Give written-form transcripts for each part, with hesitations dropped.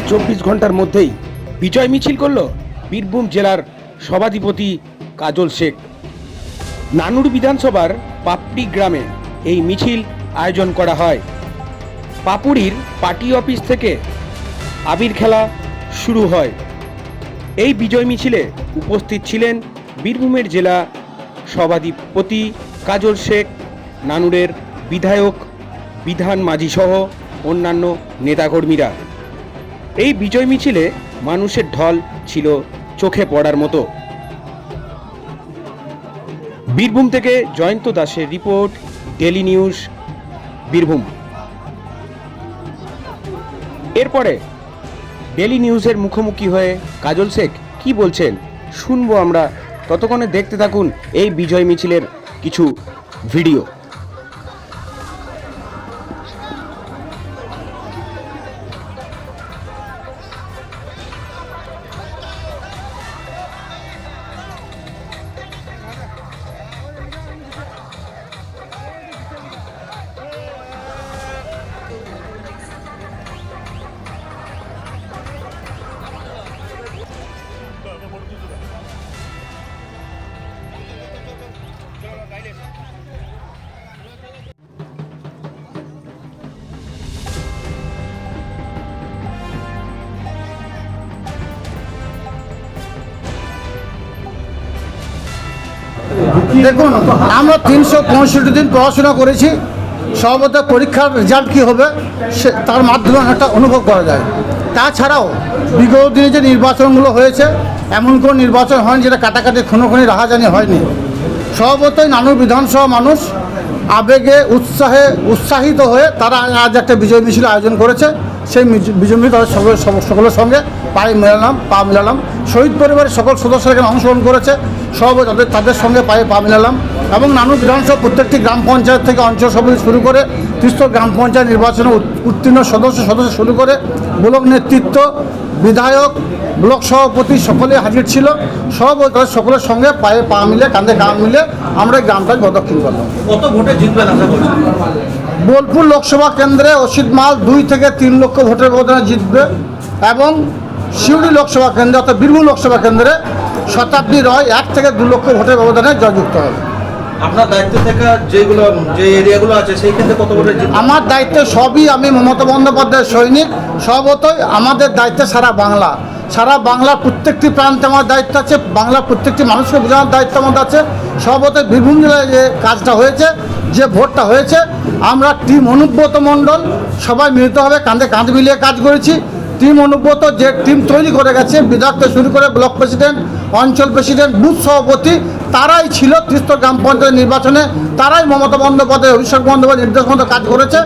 24 ঘন্টার মধ্যেই বিজয় মিছিল করল বীরভূম জেলার সভাধিপতি কাজল শেখ। নানুর বিধানসভার পাপড়ি গ্রামে এই মিছিল আয়োজন করা হয়। পাপুড়ির পার্টি অফিস থেকে আবির খেলা শুরু হয়। এই বিজয় মিছিলে উপস্থিত ছিলেন বীরভূমের জেলা সভাধিপতি কাজল শেখ, নানুরের বিধায়ক, বিধান মাঝি সহ অন্যান্য নেতাকর্মীরা। এই বিজয় মিছিলে মানুষের ঢল ছিল চোখে পড়ার মতো। বীরভূম থেকে জয়ন্ত দাসের রিপোর্ট, ডেলি নিউজ বীরভূম। এরপরে ডেলি নিউজের মুখোমুখি হয়ে কাজল শেখ কি বলছেন শুনবো আমরা। ততক্ষণে দেখতে থাকুন এই বিজয় মিছিলের কিছু ভিডিও। দেখুন, আমরা 365 দিন পড়াশোনা করেছি। সর্বদা পরীক্ষার রেজাল্ট কী হবে তার মাধ্যমে একটা অনুভব করা যায়। তাছাড়াও বিগত দিনে যে নির্বাচনগুলো হয়েছে, এমন কোনো নির্বাচন হয়নি যেটা কাটাকাটি খুনোখুনি রাহাজানি হয়নি। সর্বতই নানুর বিধানসভা মানুষ আবেগে উৎসাহিত হয়ে তারা আজ একটা বিজয় মিছিল আয়োজন করেছে। সেই বিজয় মিছিল তাদের সকলের সঙ্গে পা মিলালাম। শহীদ পরিবারের সকল সদস্যরা এখানে অংশগ্রহণ করেছে, সব তাদের সঙ্গে পা মিলালাম। এবং নানুর বিধানসভা প্রত্যেকটি গ্রাম পঞ্চায়েত থেকে অঞ্চল সমিতি শুরু করে ত্রিস্তর গ্রাম পঞ্চায়েত নির্বাচনে উত্তীর্ণ সদস্য শুরু করে ব্লক নেতৃত্ব, বিধায়ক, ব্লক সভাপতি সকলে হাজির ছিল। তাদের সকলের সঙ্গে পা মিলে, কাঁধে কাঁধ মিলে আমরা গ্রামটা প্রদক্ষিণ করলাম। কত ভোটে জিতবেন আশা করছেন? বোলপুর লোকসভা কেন্দ্রে অসিত মাল 2 থেকে 3 লক্ষ ভোটের ব্যবধানে জিতবে এবং সিউড়ি লোকসভা কেন্দ্রে অর্থাৎ বীরভূম লোকসভা কেন্দ্রে শতাব্দী রয় 1 থেকে 2 লক্ষ ভোটের ব্যবধানে জয়যুক্ত হবে। আপনার দায়িত্ব থেকে যে এরিয়াগুলো আছে সেই ক্ষেত্রে কত ভোটে জিতবেন? আমার দায়িত্বে সবই, আমি মমতা বন্দ্যোপাধ্যায়ের সৈনিক। সর্বতই আমাদের দায়িত্বে সারা বাংলার প্রত্যেকটি প্রান্তে আমার দায়িত্ব আছে, বাংলার প্রত্যেকটি মানুষকে বোঝানোর দায়িত্ব আমাদের আছে। সর্বতই বীরভূম জেলায় যে কাজটা হয়েছে, যে ভোটটা হয়েছে, আমরা টিম অনুব্রত মণ্ডল সবাই মিলিতভাবে কাঁধে কাঁধ মিলিয়ে কাজ করেছি। টিম অনুব্রত যে টিম তৈরি করে গেছে, বিধায়ক থেকে শুরু করে ব্লক প্রেসিডেন্ট, অঞ্চল প্রেসিডেন্ট, বুথ সভাপতি, তারাই ছিল ত্রিস্তর গ্রাম পঞ্চায়েত নির্বাচনে। তারাই মমতা বন্দ্যোপাধ্যায়, অভিষেক বন্দ্যোপাধ্যায় নির্দেশ মতো কাজ করেছে।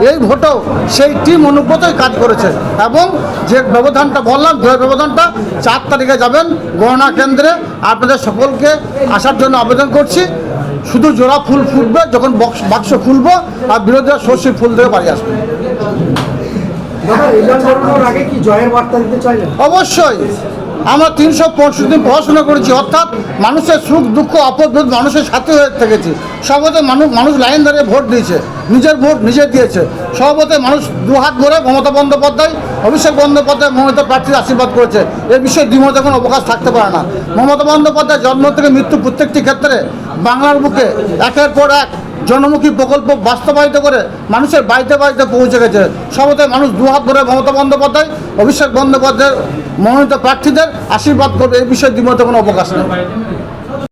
এই ভোটেও সেই টিম অনুব্রতই কাজ করেছে। এবং যে ব্যবধানটা বললাম, জয় ব্যবধানটা 4 তারিখে যাবেন গণনা কেন্দ্রে। আপনাদের সকলকে আসার জন্য আবেদন করছি। শুধু জোড়া ফুল ফুটবে যখন বাক্স খুলবো, আর বিরোধীরা সর্ষে ফুল দিয়ে বাড়ি আসবে। অবশ্যই আমরা 365 দিন পড়াশোনা করেছি, অর্থাৎ মানুষের সুখ দুঃখ আপদ মানুষের সাথে হয়ে থেকেছি। সর্বতে মানুষ লাইন দাঁড়িয়ে ভোট দিয়েছে, নিজের ভোট নিজে দিয়েছে। সর্বতে মানুষ 2 হাত ভরে মমতা বন্দ্যোপাধ্যায়, অভিষেক বন্দ্যোপাধ্যায় মনোনীত প্রার্থীর আশীর্বাদ করেছে। এ বিষয়ে দ্বিমতের কোনো অবকাশ থাকতে পারে না। মমতা বন্দ্যোপাধ্যায় জন্ম থেকে মৃত্যু প্রত্যেকটি ক্ষেত্রে বাংলার বুকে একের পর এক জনমুখী প্রকল্প বাস্তবায়িত করে মানুষের বাড়িতে পৌঁছে গেছে। সর্বতে মানুষ 2 হাত ধরে মমতা বন্দ্যোপাধ্যায়, অভিষেক বন্দ্যোপাধ্যায়ের মনোনীত প্রার্থীদের আশীর্বাদ করবে। এই বিষয়ে দ্বিমতে কোনো অবকাশ নেই।